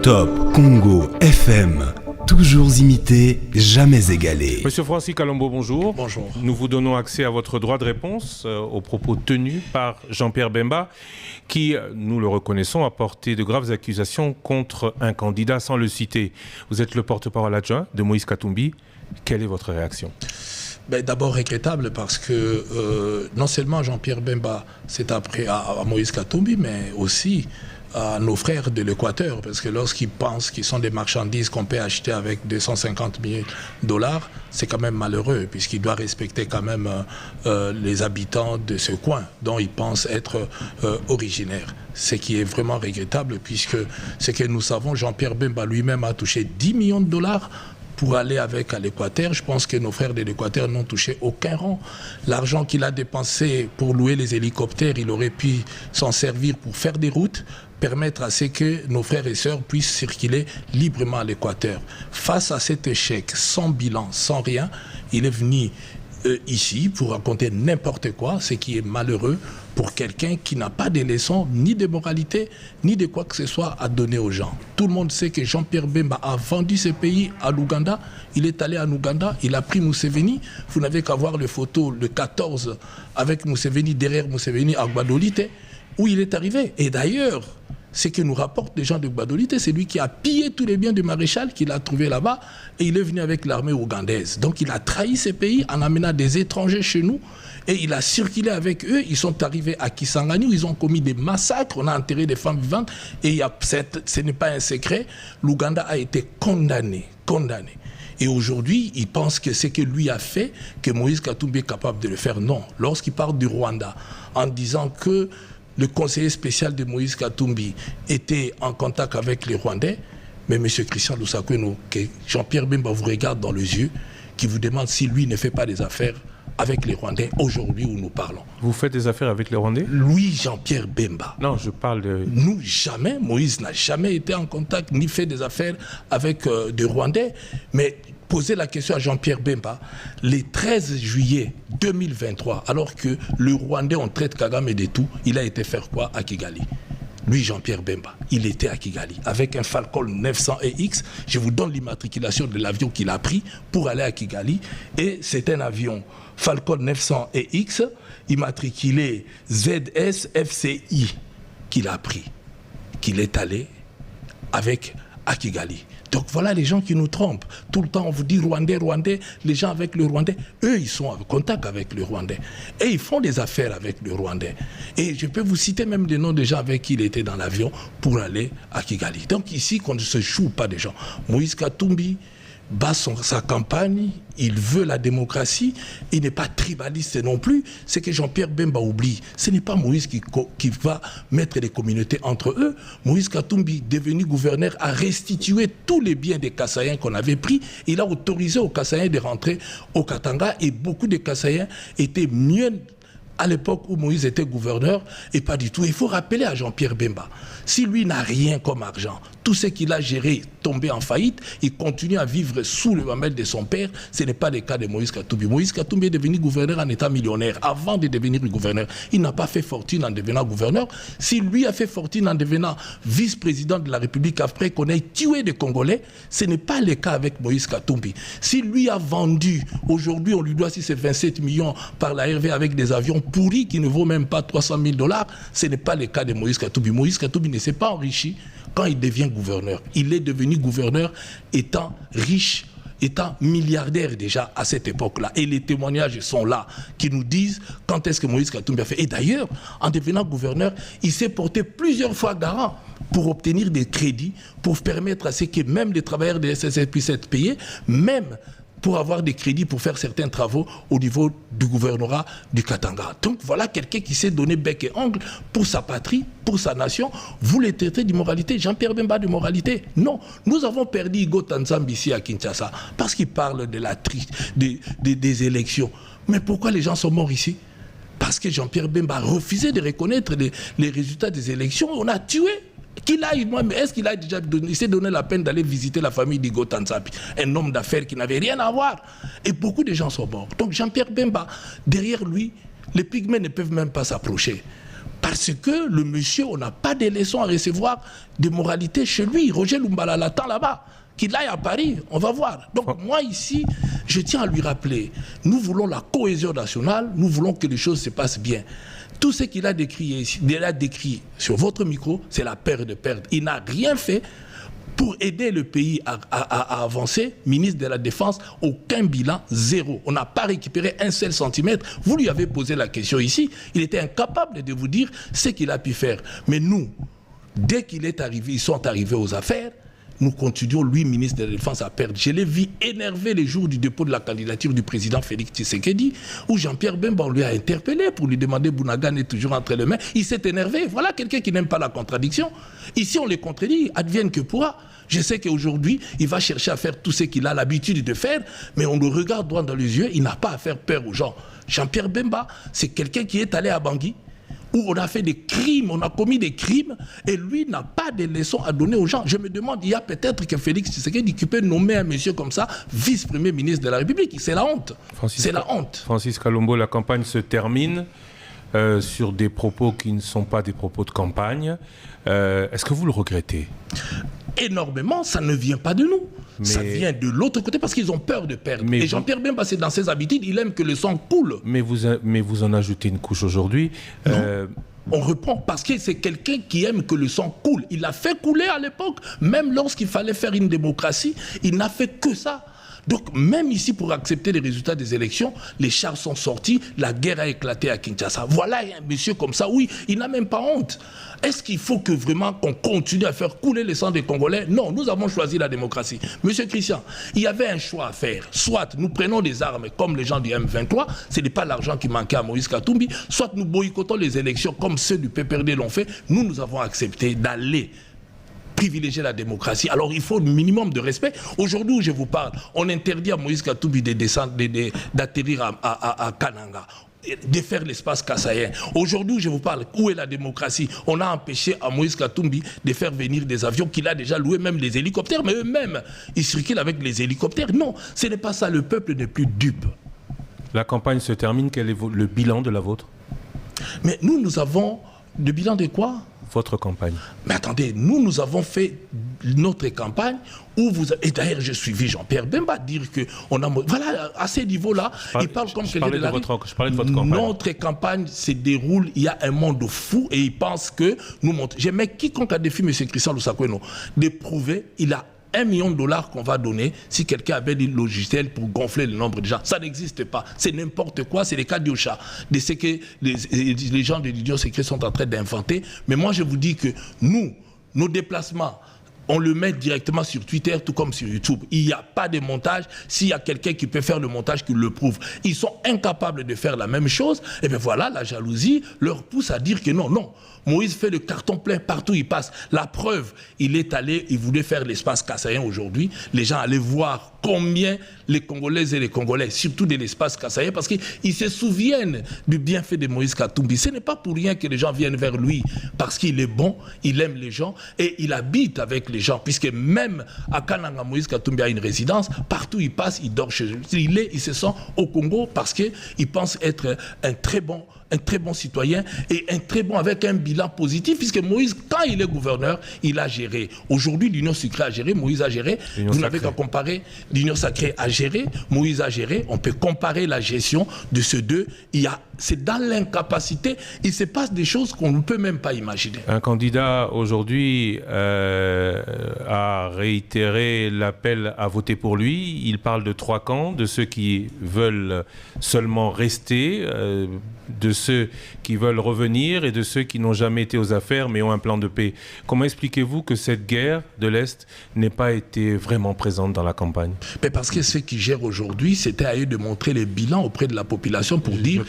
Top Congo FM, toujours imité, jamais égalé. Monsieur Francis Kalombo, bonjour. Bonjour. Nous vous donnons accès à votre droit de réponse aux propos tenus par Jean-Pierre Bemba, qui, nous le reconnaissons, a porté de graves accusations contre un candidat sans le citer. Vous êtes le porte-parole adjoint de Moïse Katumbi. Quelle est votre réaction ? D'abord regrettable parce que non seulement Jean-Pierre Bemba s'est appris à Moïse Katumbi, mais aussi à nos frères de l'Équateur, parce que lorsqu'ils pensent qu'ils sont des marchandises qu'on peut acheter avec 250 000 $, c'est quand même malheureux, puisqu'il doit respecter quand même les habitants de ce coin dont il pense être originaire. Ce qui est vraiment regrettable, puisque ce que nous savons, Jean-Pierre Bemba lui-même a touché 10 millions de $, pour aller avec à l'Équateur. Je pense que nos frères de l'Équateur n'ont touché aucun rond. L'argent qu'il a dépensé pour louer les hélicoptères, il aurait pu s'en servir pour faire des routes, permettre à ce que nos frères et sœurs puissent circuler librement à l'Équateur. Face à cet échec, sans bilan, sans rien, il est venu ici pour raconter n'importe quoi, ce qui est malheureux pour quelqu'un qui n'a pas de leçons, ni de moralité, ni de quoi que ce soit à donner aux gens. Tout le monde sait que Jean-Pierre Bemba a vendu ce pays à l'Ouganda. Il est allé en Ouganda, il a pris Museveni. Vous n'avez qu'à voir les photos, le 14, avec Museveni, derrière Museveni, à Gbadolite, où il est arrivé. Et d'ailleurs, ce que nous rapportent les gens de Gbadolite, c'est lui qui a pillé tous les biens du maréchal qu'il a trouvé là-bas, et il est venu avec l'armée ougandaise. Donc il a trahi ces pays en amenant des étrangers chez nous, et il a circulé avec eux. Ils sont arrivés à Kisangani, où ils ont commis des massacres, on a enterré des femmes vivantes, et ce n'est pas un secret, l'Ouganda a été condamné. Et aujourd'hui, il pense que ce que lui a fait, que Moïse Katumbi est capable de le faire. Non. Lorsqu'il parle du Rwanda, en disant que le conseiller spécial de Moïse Katumbi était en contact avec les Rwandais, mais M. Christian Lusakweno, que Jean-Pierre Bemba vous regarde dans les yeux, qui vous demande si lui ne fait pas des affaires avec les Rwandais aujourd'hui où nous parlons. Vous faites des affaires avec les Rwandais ? Lui, Jean-Pierre Bemba. Non, je parle de... Nous, jamais. Moïse n'a jamais été en contact ni fait des affaires avec des Rwandais. Mais poser la question à Jean-Pierre Bemba, le 13 juillet 2023, alors que le Rwandais, on traite Kagame de tout, il a été faire quoi à Kigali ? Lui, Jean-Pierre Bemba, il était à Kigali avec un Falcon 900EX. Je vous donne l'immatriculation de l'avion qu'il a pris pour aller à Kigali. Et c'est un avion Falcon 900EX, immatriculé ZSFCI, qu'il a pris, qu'il est allé avec à Kigali. Donc voilà les gens qui nous trompent. Tout le temps, on vous dit Rwandais, les gens avec le Rwandais, eux, ils sont en contact avec le Rwandais. Et ils font des affaires avec le Rwandais. Et je peux vous citer même des noms des gens avec qui il était dans l'avion pour aller à Kigali. Donc ici, qu'on ne se joue pas des gens. Moïse Katumbi bat sa campagne, il veut la démocratie, il n'est pas tribaliste non plus. Ce que Jean-Pierre Bemba oublie, ce n'est pas Moïse qui va mettre les communautés entre eux. Moïse Katumbi, devenu gouverneur, a restitué tous les biens des Kassaïens qu'on avait pris. Il a autorisé aux Kassaïens de rentrer au Katanga et beaucoup de Kassaïens étaient mieux à l'époque où Moïse était gouverneur, et pas du tout. Il faut rappeler à Jean-Pierre Bemba, si lui n'a rien comme argent, tout ce qu'il a géré tombé en faillite, il continue à vivre sous le mamelle de son père. Ce n'est pas le cas de Moïse Katumbi. Moïse Katumbi est devenu gouverneur en état millionnaire. Avant de devenir gouverneur, il n'a pas fait fortune en devenant gouverneur. Si lui a fait fortune en devenant vice-président de la République après qu'on ait tué des Congolais, ce n'est pas le cas avec Moïse Katumbi. Si lui a vendu, aujourd'hui on lui doit 27 millions par la RV avec des avions pourris qui ne vaut même pas 300 000 $, ce n'est pas le cas de Moïse Katumbi. Moïse Katumbi ne s'est pas enrichi quand il devient gouverneur. Il est devenu gouverneur étant riche, étant milliardaire déjà à cette époque-là. Et les témoignages sont là, qui nous disent quand est-ce que Moïse Katumbi a fait. Et d'ailleurs, en devenant gouverneur, il s'est porté plusieurs fois garant pour obtenir des crédits, pour permettre à ce que même les travailleurs de SSF puissent être payés, même pour avoir des crédits pour faire certains travaux au niveau du gouvernorat du Katanga. Donc voilà quelqu'un qui s'est donné bec et ongle pour sa patrie, pour sa nation. Vous les traitez d'immoralité. Jean-Pierre Bemba de moralité? Non. Nous avons perdu Igo Tanzambi ici à Kinshasa parce qu'il parle de la des élections. Mais pourquoi les gens sont morts ici? Parce que Jean-Pierre Bemba a refusé de reconnaître les résultats des élections. On a tué. Qu'il aille, moi, mais est-ce qu'il a déjà donné, il s'est donné la peine d'aller visiter la famille d'Igo Tanzambi, un homme d'affaires qui n'avait rien à voir. Et beaucoup de gens sont morts. Donc Jean-Pierre Bemba, derrière lui, Les pygmées ne peuvent même pas s'approcher. Parce que le monsieur, on n'a pas de leçons à recevoir de moralité chez lui. Roger Lumbala l'attend là-bas. Qu'il aille à Paris, on va voir. Donc moi ici, je tiens à lui rappeler, nous voulons la cohésion nationale, nous voulons que les choses se passent bien. Tout ce qu'il a décrit sur votre micro, c'est la peur de perdre. Il n'a rien fait pour aider le pays à avancer. Ministre de la Défense, aucun bilan, zéro. On n'a pas récupéré un seul centimètre. Vous lui avez posé la question ici, il était incapable de vous dire ce qu'il a pu faire. Mais nous, dès qu'il est arrivé, ils sont arrivés aux affaires, nous continuons, lui, ministre de la Défense, à perdre. Je l'ai vu énervé les jours du dépôt de la candidature du président Félix Tshisekedi, où Jean-Pierre Bemba, on lui a interpellé pour lui demander Bounagan est toujours entre les mains. Il s'est énervé. Voilà quelqu'un qui n'aime pas la contradiction. Ici, on les contredit, advienne que pourra. Je sais qu'aujourd'hui, il va chercher à faire tout ce qu'il a l'habitude de faire, mais on le regarde droit dans les yeux, il n'a pas à faire peur aux gens. Jean-Pierre Bemba, c'est quelqu'un qui est allé à Bangui, où on a fait des crimes, on a commis des crimes, et lui n'a pas de leçons à donner aux gens. Je me demande, il y a peut-être que Félix Tshisekedi qui peut nommer un monsieur comme ça, vice-premier ministre de la République. C'est la honte. C'est la honte. Francis Kalombo, la campagne se termine sur des propos qui ne sont pas des propos de campagne. Est-ce que vous le regrettez ? Énormément, ça ne vient pas de nous. Ça vient de l'autre côté parce qu'ils ont peur de perdre. Et Jean-Pierre Bemba, c'est dans ses habitudes, il aime que le sang coule. Mais vous en ajoutez une couche aujourd'hui. On reprend parce que c'est quelqu'un qui aime que le sang coule. Il l'a fait couler à l'époque, même lorsqu'il fallait faire une démocratie, il n'a fait que ça. Donc même ici, pour accepter les résultats des élections, les chars sont sortis, la guerre a éclaté à Kinshasa. Voilà un monsieur comme ça, oui, il n'a même pas honte. Est-ce qu'il faut que vraiment qu'on continue à faire couler le sang des Congolais? Non, nous avons choisi la démocratie. Monsieur Christian, il y avait un choix à faire. Soit nous prenons des armes comme les gens du M23, ce n'est pas l'argent qui manquait à Moïse Katumbi, soit nous boycottons les élections comme ceux du PPRD l'ont fait. Nous avons accepté d'aller privilégier la démocratie. Alors il faut le minimum de respect. Aujourd'hui où je vous parle, on interdit à Moïse Katumbi d'atterrir à Kananga, de faire l'espace kassaïen. Aujourd'hui où je vous parle, où est la démocratie? On a empêché à Moïse Katumbi de faire venir des avions qu'il a déjà loués, même les hélicoptères, mais eux-mêmes, ils circulent avec les hélicoptères. Non, ce n'est pas ça. Le peuple n'est plus dupe. La campagne se termine. Quel est le bilan de la vôtre? Mais nous avons... Le bilan de quoi? Votre campagne. Mais attendez, nous avons fait notre campagne où vous... Et d'ailleurs, j'ai suivi Jean-Pierre Bemba dire qu'on a... Voilà, à ce niveau-là, il parle comme quelqu'un de la rue. Je parlais de votre campagne. Notre campagne se déroule, il y a un monde fou et il pense que nous montrons... J'aimais quiconque a défi M. Christian Lusakweno de prouver, il a $1 million qu'on va donner si quelqu'un avait des logiciels pour gonfler le nombre de gens. Ça n'existe pas. C'est n'importe quoi. C'est les cas d'Iocha, de ce que les gens de l'Union secrète sont en train d'inventer. Mais moi, je vous dis que nous, nos déplacements, on le met directement sur Twitter, tout comme sur YouTube. Il n'y a pas de montage. S'il y a quelqu'un qui peut faire le montage, qu'il le prouve. Ils sont incapables de faire la même chose. Et bien voilà, la jalousie leur pousse à dire que non, non. Moïse fait le carton plein partout où il passe. La preuve, il est allé, il voulait faire l'espace kassaïen aujourd'hui. Les gens allaient voir combien les Congolaises et les Congolais, surtout de l'espace kassaïen, parce qu'ils se souviennent du bienfait de Moïse Katumbi. Ce n'est pas pour rien que les gens viennent vers lui, parce qu'il est bon, il aime les gens et il habite avec les gens, puisque même à Kananga, Moïse Katumbi a une résidence, partout où il passe, il dort chez eux. Il se sent au Congo parce qu'il pense être un très bon citoyen et un très bon avec un bilan positif, puisque Moïse, quand il est gouverneur, il a géré. Aujourd'hui, l'Union sacrée a géré, Moïse a géré. Vous n'avez qu'à comparer. L'Union sacrée a géré, Moïse a géré. On peut comparer la gestion de ces deux. C'est dans l'incapacité. Il se passe des choses qu'on ne peut même pas imaginer. Un candidat aujourd'hui a réitéré l'appel à voter pour lui. Il parle de 3 camps, de ceux qui veulent seulement rester, de ceux qui veulent revenir et de ceux qui n'ont jamais été aux affaires mais ont un plan de paix. Comment expliquez-vous que cette guerre de l'Est n'ait pas été vraiment présente dans la campagne? Mais parce que ceux qui gèrent aujourd'hui, c'était à eux de montrer les bilans auprès de la population pour dire...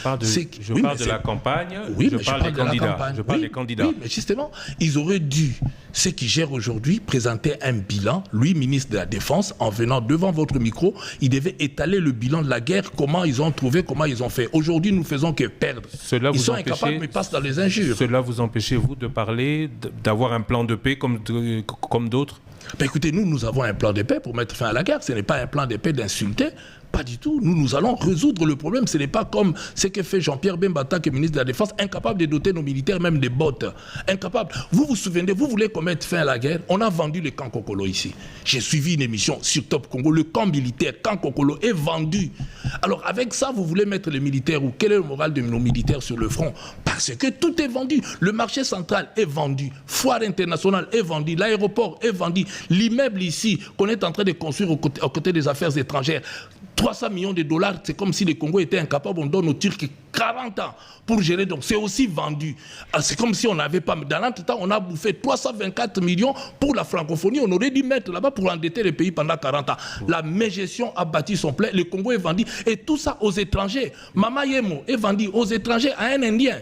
Je parle de la campagne, oui, je parle des candidats. Je parle des candidats. Oui, mais justement, ils auraient dû, ceux qui gèrent aujourd'hui, présenter un bilan. Lui, ministre de la Défense, en venant devant votre micro, il devait étaler le bilan de la guerre, comment ils ont trouvé, comment ils ont fait. Aujourd'hui, nous faisons que perdre. Ils sont incapables, mais passent dans les injures. Cela vous empêchez-vous de parler, d'avoir un plan de paix comme d'autres? Ben écoutez, nous avons un plan de paix pour mettre fin à la guerre. Ce n'est pas un plan de paix d'insulter. Pas du tout. Nous allons résoudre le problème. Ce n'est pas comme ce que fait Jean-Pierre Bemba, qui est ministre de la Défense, incapable de doter nos militaires même des bottes. Incapable. Vous vous souvenez, vous voulez qu'on mette fin à la guerre? On a vendu le camp Kokolo ici. J'ai suivi une émission sur Top Congo. Le camp militaire, camp Kokolo, est vendu. Alors avec ça, vous voulez mettre les militaires où? Quel est le moral de nos militaires sur le front? Parce que tout est vendu. Le marché central est vendu. Foire internationale est vendue. L'aéroport est vendu. L'immeuble ici qu'on est en train de construire aux côtés des affaires étrangères, 300 millions de dollars, c'est comme si le Congo était incapable, on donne aux Turcs 40 ans pour gérer, donc c'est aussi vendu. C'est comme si on n'avait pas, dans l'entretemps, on a bouffé 324 millions pour la francophonie, on aurait dû mettre là-bas pour endetter les pays pendant 40 ans. La mégestion a bâti son plein, le Congo est vendu, et tout ça aux étrangers. Mama Yemo est vendu aux étrangers à un Indien.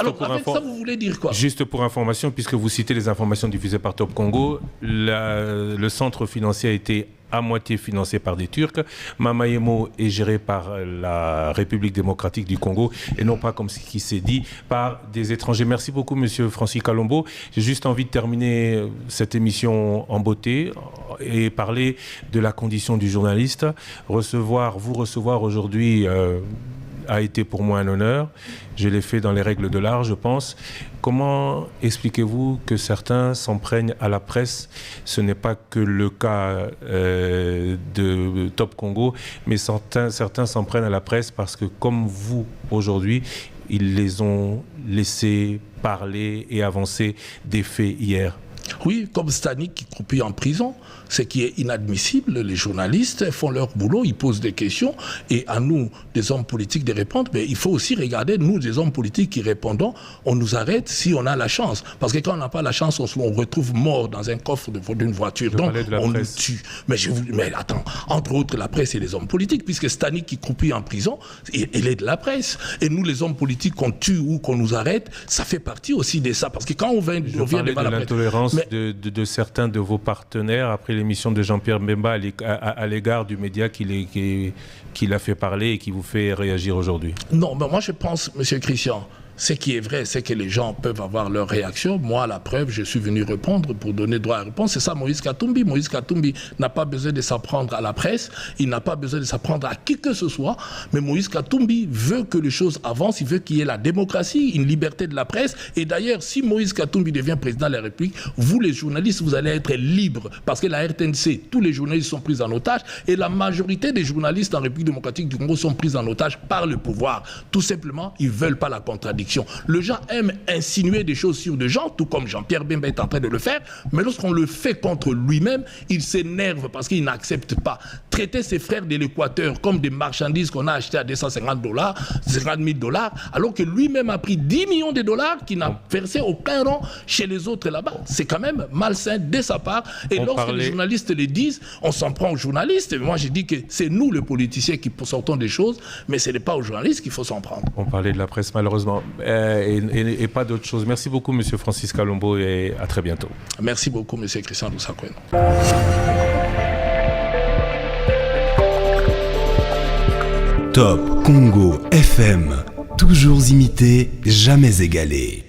Alors avec ça, vous voulez dire quoi? Juste pour information, puisque vous citez les informations diffusées par Top Congo, le centre financier a été à moitié financé par des Turcs. Mama Yemo est géré par la République démocratique du Congo et non pas, comme ce qui s'est dit, par des étrangers. Merci beaucoup, Monsieur Francis Kalombo. J'ai juste envie de terminer cette émission en beauté et parler de la condition du journaliste. Vous recevoir aujourd'hui a été pour moi un honneur. Je l'ai fait dans les règles de l'art, je pense. Comment expliquez-vous que certains s'en prennent à la presse? Ce n'est pas que le cas de Top Congo, mais certains s'en prennent à la presse parce que, comme vous, aujourd'hui, ils les ont laissés parler et avancer des faits hier. Oui, comme Stanik qui croupit en prison, ce qui est inadmissible. Les journalistes font leur boulot, ils posent des questions, et à nous, des hommes politiques, de répondre. Mais il faut aussi regarder, nous, des hommes politiques qui répondons, on nous arrête si on a la chance. Parce que quand on n'a pas la chance, on retrouve mort dans un coffre d'une voiture. Donc, on nous tue. Mais attends, entre autres, la presse et les hommes politiques, puisque Stanik qui croupit en prison, il est de la presse. Et nous, les hommes politiques qu'on tue ou qu'on nous arrête, ça fait partie aussi de ça. Parce que quand on vient devant la presse... De certains de vos partenaires après l'émission de Jean-Pierre Bemba à l'égard du média qui l'a fait parler et qui vous fait réagir aujourd'hui? Non, mais moi je pense, Monsieur Christian, ce qui est vrai, c'est que les gens peuvent avoir leur réaction. Moi, la preuve, je suis venu répondre pour donner droit à réponse. C'est ça, Moïse Katumbi. Moïse Katumbi n'a pas besoin de s'apprendre à la presse. Il n'a pas besoin de s'apprendre à qui que ce soit. Mais Moïse Katumbi veut que les choses avancent. Il veut qu'il y ait la démocratie, une liberté de la presse. Et d'ailleurs, si Moïse Katumbi devient président de la République, vous, les journalistes, vous allez être libres. Parce que la RTNC, tous les journalistes sont pris en otage. Et la majorité des journalistes en République démocratique du Congo sont pris en otage par le pouvoir. Tout simplement, ils ne veulent pas la contradiction. Le gens aiment insinuer des choses sur des gens, tout comme Jean-Pierre Bemba est en train de le faire, mais lorsqu'on le fait contre lui-même, il s'énerve parce qu'il n'accepte pas. Traiter ses frères de l'Équateur comme des marchandises qu'on a achetées à $250, $50 000, alors que lui-même a pris 10 millions de dollars qu'il n'a versé aucun rang chez les autres là-bas. C'est quand même malsain de sa part. Et lorsque les journalistes le disent, on s'en prend aux journalistes. Et moi, je dis que c'est nous, les politiciens, qui sortons des choses, mais ce n'est pas aux journalistes qu'il faut s'en prendre. On parlait de la presse, malheureusement. Et pas d'autre chose. Merci beaucoup, Monsieur Francis Kalombo, et à très bientôt. Merci beaucoup, Monsieur Christian Lusakwen. Top Congo FM, toujours imité, jamais égalé.